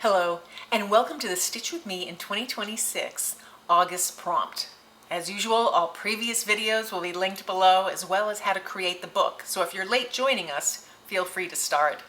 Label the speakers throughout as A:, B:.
A: Hello, and welcome to the Stitch With Me in 2026 August prompt. As usual, all previous videos will be linked below, as well as how to create the book. So if you're late joining us, feel free to start.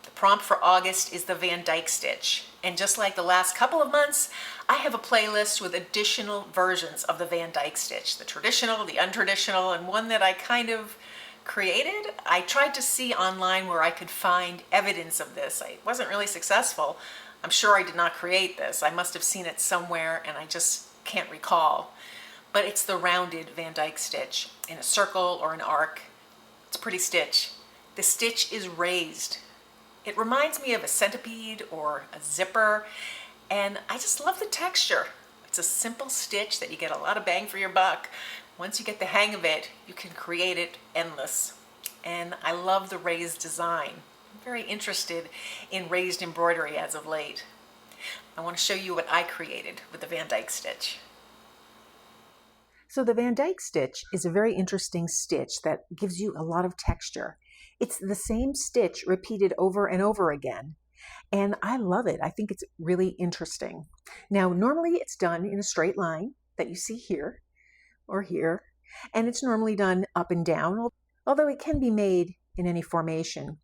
A: The prompt for August is the Van Dyke stitch. And just like the last couple of months, I have a playlist with additional versions of the Van Dyke stitch. The traditional, the untraditional, and one that I kind of created. I tried to see online where I could find evidence of this. I wasn't really successful. I'm sure I did not create this. I must have seen it somewhere and I just can't recall. But it's the rounded Van Dyke stitch in a circle or an arc. It's a pretty stitch. The stitch is raised. It reminds me of a centipede or a zipper, and I just love the texture. It's a simple stitch that you get a lot of bang for your buck. Once you get the hang of it, you can create it endless. And I love the raised design. I'm very interested in raised embroidery as of late. I want to show you what I created with the Van Dyke stitch. So the Van Dyke stitch is a very interesting stitch that gives you a lot of texture. It's the same stitch repeated over and over again. And I love it. I think it's really interesting. Now, normally it's done in a straight line that you see here or here, and it's normally done up and down, although it can be made in any formation.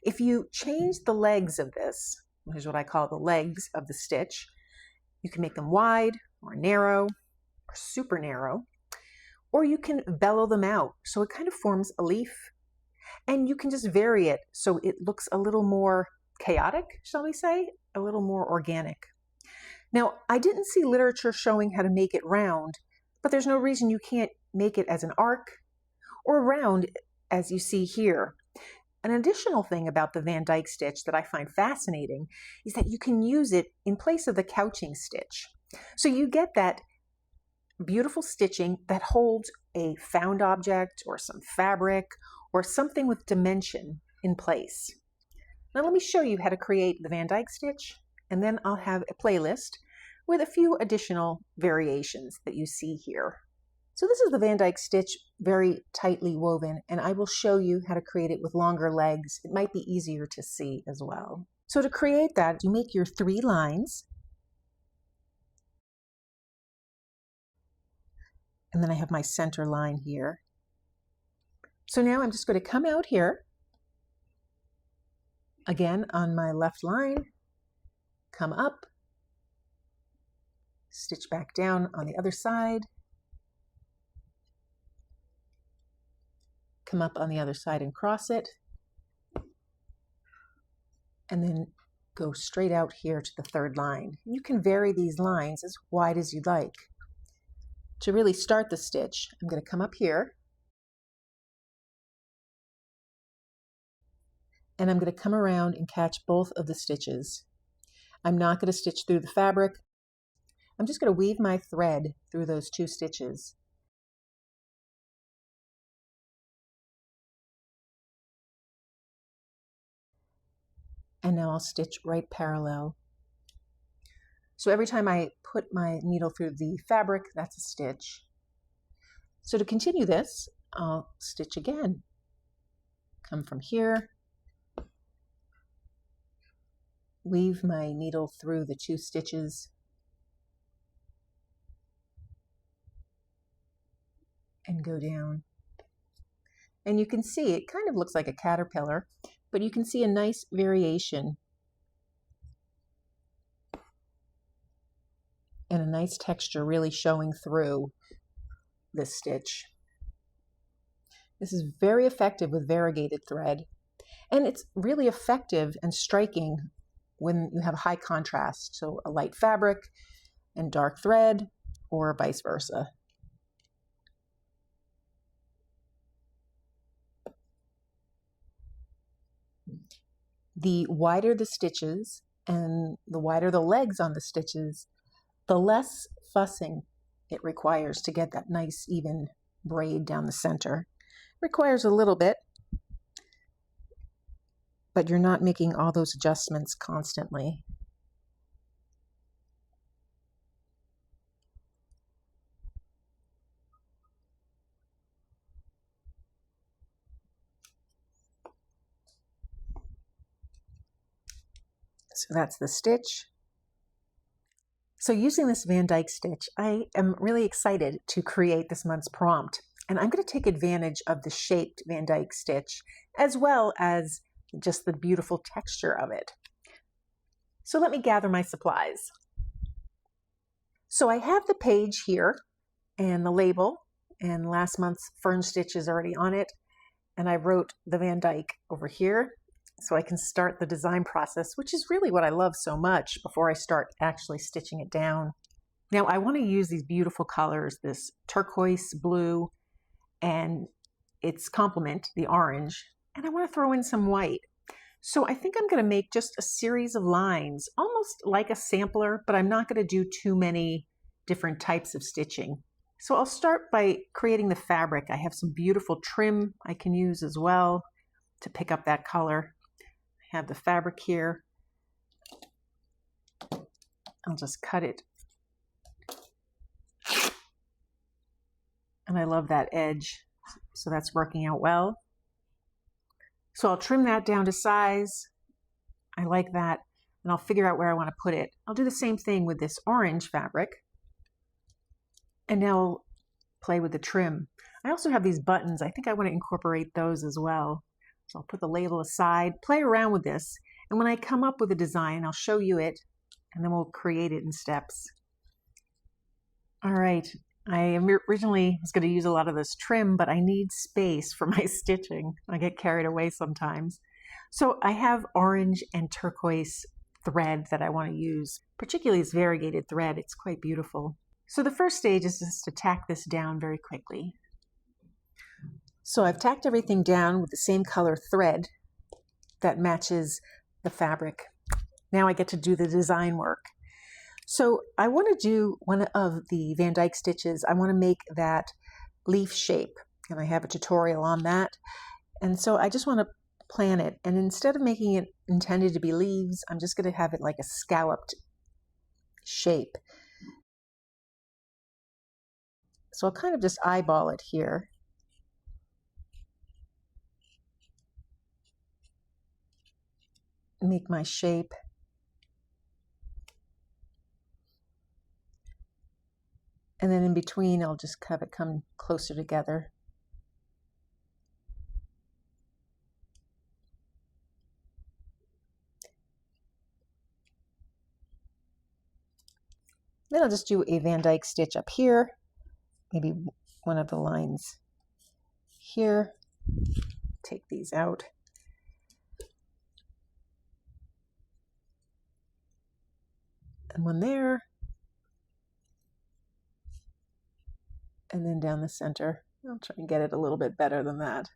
A: If you change the legs of this, which is what I call the legs of the stitch, you can make them wide or narrow or super narrow, or you can bellow them out so it kind of forms a leaf. And you can just vary it so it looks a little more chaotic, shall we say, a little more organic. Now, I didn't see literature showing how to make it round, but there's no reason you can't make it as an arc or round as you see here. An additional thing about the Van Dyke stitch that I find fascinating is that you can use it in place of the couching stitch. So you get that beautiful stitching that holds a found object or some fabric or something with dimension in place. Now let me show you how to create the Van Dyke stitch, and then I'll have a playlist with a few additional variations that you see here. So this is the Van Dyke stitch, very tightly woven, and I will show you how to create it with longer legs. It might be easier to see as well. So to create that, you make your 3 lines, and then I have my center line here. So now I'm just going to come out here, again on my left line, come up, stitch back down on the other side, come up on the other side and cross it, and then go straight out here to the 3rd line. You can vary these lines as wide as you'd like. To really start the stitch, I'm going to come up here, and I'm going to come around and catch both of the stitches. I'm not going to stitch through the fabric. I'm just going to weave my thread through those 2 stitches. And now I'll stitch right parallel. So every time I put my needle through the fabric, that's a stitch. So to continue this, I'll stitch again. Come from here, weave my needle through the 2 stitches, and go down. And you can see it kind of looks like a caterpillar, but you can see a nice variation and a nice texture really showing through this stitch. This is very effective with variegated thread, and it's really effective and striking when you have high contrast, so a light fabric and dark thread, or vice versa. The wider the stitches and the wider the legs on the stitches, the less fussing it requires to get that nice even braid down the center. It requires a little bit, but you're not making all those adjustments constantly. So that's the stitch. So using this Van Dyke stitch, I am really excited to create this month's prompt. And I'm going to take advantage of the shaped Van Dyke stitch as well as just the beautiful texture of it. So let me gather my supplies. So I have the page here and the label, and last month's fern stitch is already on it. And I wrote the Van Dyke over here so I can start the design process, which is really what I love so much before I start actually stitching it down. Now I want to use these beautiful colors, this turquoise blue and its complement, the orange, and I want to throw in some white. So I think I'm going to make just a series of lines, almost like a sampler, but I'm not going to do too many different types of stitching. So I'll start by creating the fabric. I have some beautiful trim I can use as well to pick up that color. I have the fabric here. I'll just cut it. And I love that edge, so that's working out well. So I'll trim that down to size. I like that, and I'll figure out where I want to put it. I'll do the same thing with this orange fabric. And now I'll play with the trim. I also have these buttons. I think I want to incorporate those as well. So I'll put the label aside, play around with this, and when I come up with a design, I'll show you it, and then we'll create it in steps. All right, I originally was going to use a lot of this trim, but I need space for my stitching. I get carried away sometimes. So I have orange and turquoise thread that I want to use, particularly this variegated thread. It's quite beautiful. So the first stage is just to tack this down very quickly. So I've tacked everything down with the same color thread that matches the fabric. Now I get to do the design work. So I want to do one of the Van Dyke stitches. I want to make that leaf shape, and I have a tutorial on that. And so I just want to plan it, and instead of making it intended to be leaves, I'm just going to have it like a scalloped shape. So I'll kind of just eyeball it here. Make my shape. And then in between, I'll just have it come closer together. Then I'll just do a Van Dyke stitch up here, maybe one of the lines here. Take these out. And one there. And then down the center. I'll try and get it a little bit better than that.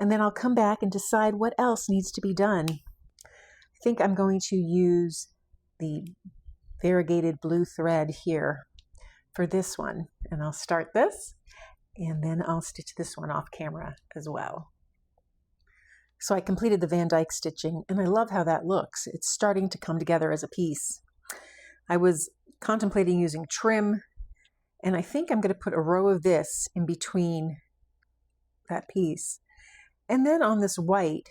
A: And then I'll come back and decide what else needs to be done. I think I'm going to use the variegated blue thread here for this one. And I'll start this, and then I'll stitch this one off camera as well. So I completed the Van Dyke stitching, and I love how that looks. It's starting to come together as a piece. I was contemplating using trim, and I think I'm going to put a row of this in between that piece. And then on this white,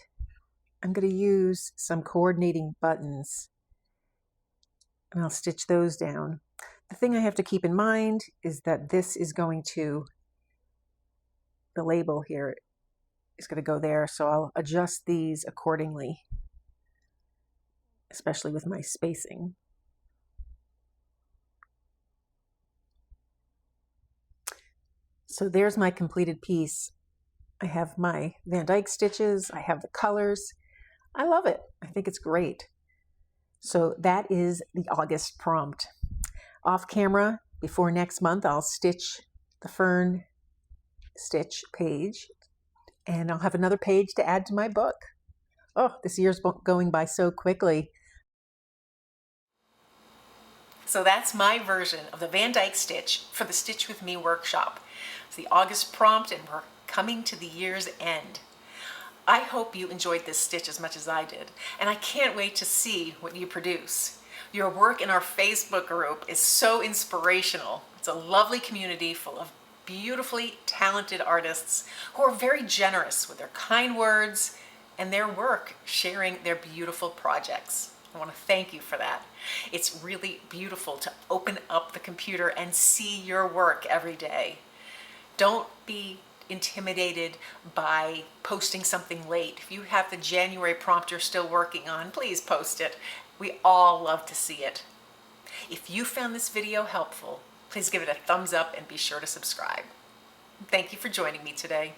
A: I'm going to use some coordinating buttons, and I'll stitch those down. The thing I have to keep in mind is that this is going to, the label here is going to go there, so I'll adjust these accordingly, especially with my spacing. So there's my completed piece. I have my Van Dyke stitches, I have the colors. I love it. I think it's great. So that is the August prompt. Off camera, before next month, I'll stitch the fern stitch page, and I'll have another page to add to my book. Oh, this year's going by so quickly. So that's my version of the Van Dyke stitch for the Stitch With Me workshop. It's the August prompt, and we're coming to the year's end. I hope you enjoyed this stitch as much as I did, and I can't wait to see what you produce. Your work in our Facebook group is so inspirational. It's a lovely community full of beautifully talented artists who are very generous with their kind words and their work sharing their beautiful projects. I want to thank you for that. It's really beautiful to open up the computer and see your work every day. Don't be intimidated by posting something late. If you have the January prompt you're still working on, please post it. We all love to see it. If you found this video helpful, please give it a thumbs up and be sure to subscribe. Thank you for joining me today.